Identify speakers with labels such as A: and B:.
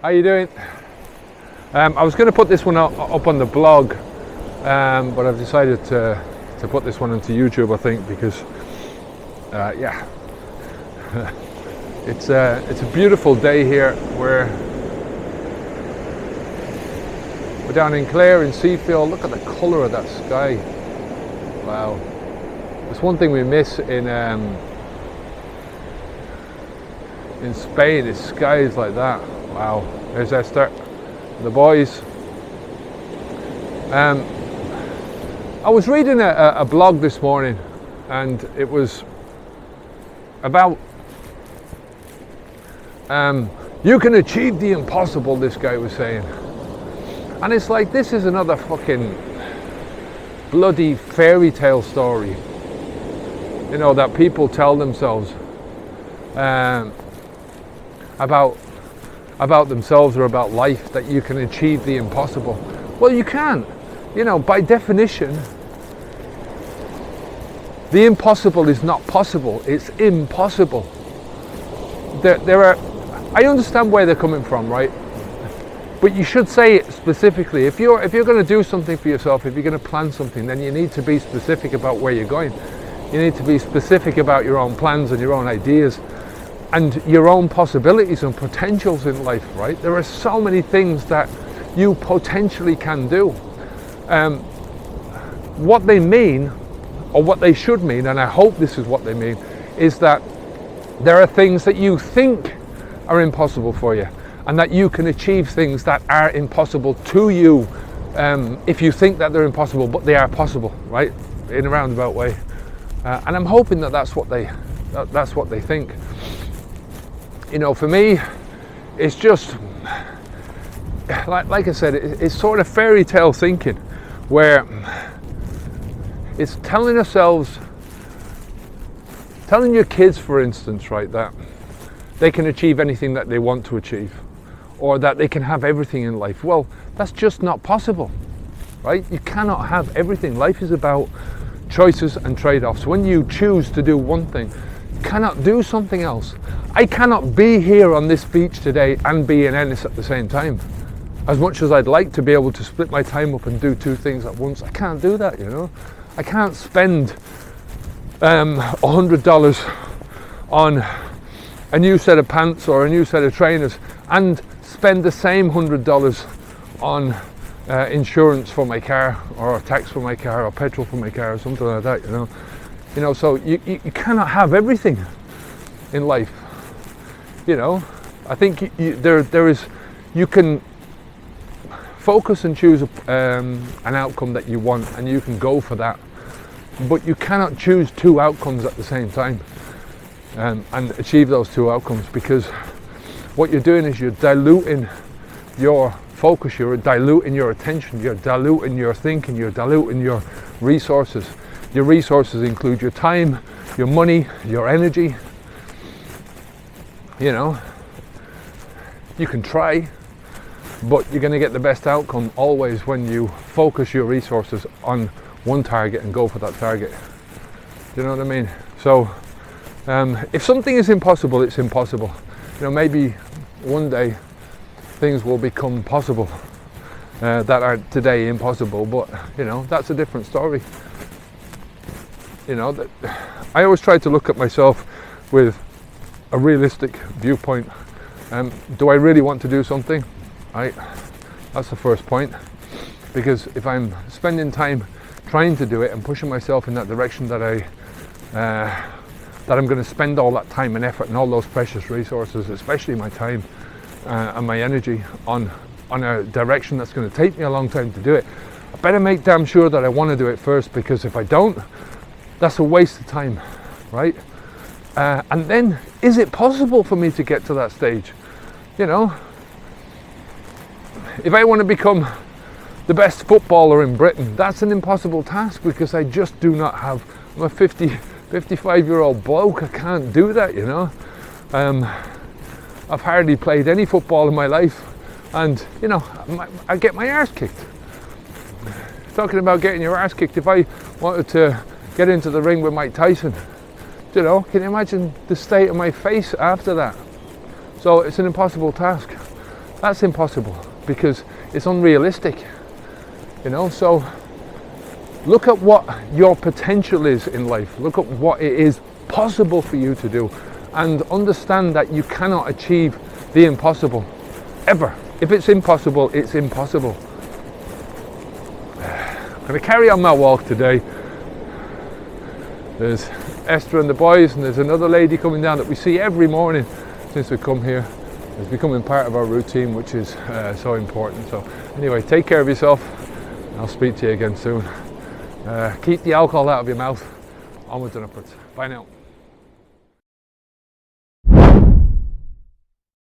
A: How you doing? I was going to put this one up on the blog, but I've decided to put this one into YouTube, I think, because yeah, it's a beautiful day here. We're down in Clare in Seafield. Look at the colour of that sky. Wow. It's one thing we miss in Spain is skies like that. Wow. There's Esther, the boys. I was reading a blog this morning, and it was about you can achieve the impossible, this guy was saying. And it's like, this is another fucking bloody fairy tale story, you know, that people tell themselves about themselves or about life, that you can achieve the impossible. Well, you can't. You know, by definition, the impossible is not possible. It's impossible. There are, I understand where they're coming from, right? But you should say it specifically. If you're going to do something for yourself, if you're going to plan something, then you need to be specific about where you're going. You need to be specific about your own plans and your own ideas and your own possibilities and potentials in life, right? There are so many things that you potentially can do. What they mean, or what they should mean, and I hope this is what they mean, is that there are things that you think are impossible for you, and that you can achieve things that are impossible to you if you think that they're impossible, but they are possible, right? In a roundabout way. And I'm hoping that that's what they think. You know, for me, it's just like I said, it's sort of fairy tale thinking, where it's telling your kids, for instance, right, that they can achieve anything that they want to achieve, or that they can have everything in life. Well, that's just not possible, right? You cannot have everything. Life is about choices and trade-offs. When you choose to do one thing, you cannot do something else. I cannot be here on this beach today and be in Ennis at the same time. As much as I'd like to be able to split my time up and do two things at once, I can't do that, you know? I can't spend $100 on a new set of pants or a new set of trainers and spend the same $100 on insurance for my car, or tax for my car, or petrol for my car, or something like that, you know. So you cannot have everything in life, you know. I think you can focus and choose an outcome that you want, and you can go for that, but you cannot choose two outcomes at the same time and achieve those two outcomes, because what you're doing is you're diluting your focus, you're diluting your attention, you're diluting your thinking, you're diluting your resources. Your resources include your time, your money, your energy. You know, you can try, but you're going to get the best outcome always when you focus your resources on one target and go for that target. Do you know what I mean? So if something is impossible, it's impossible. You know, maybe one day things will become possible that are today impossible, but you know, that's a different story. You know, I always try to look at myself with a realistic viewpoint. Do I really want to do something? Right, that's the first point, because if I'm spending time trying to do it and pushing myself in that direction, that I'm going to spend all that time and effort and all those precious resources, especially my time and my energy, on a direction that's going to take me a long time to do it, I better make damn sure that I want to do it first, because if I don't, that's a waste of time, right? And then, is it possible for me to get to that stage? You know, if I want to become the best footballer in Britain, that's an impossible task, because I just do not have, I'm a 55-year-old bloke, I can't do that, you know. I've hardly played any football in my life, and, you know, I get my arse kicked. Talking about getting your arse kicked, if I wanted to get into the ring with Mike Tyson, you know, can you imagine the state of my face after that? So it's an impossible task. That's impossible because it's unrealistic, you know. So look at what your potential is in life. Look at what it is possible for you to do, and understand that you cannot achieve the impossible ever. If it's impossible, it's impossible. I'm going to carry on my walk today. There's Esther and the boys, and there's another lady coming down that we see every morning since we come here. It's becoming part of our routine, which is so important. So anyway, take care of yourself. I'll speak to you again soon. Keep the alcohol out of your mouth. Onwards and upwards. Bye now.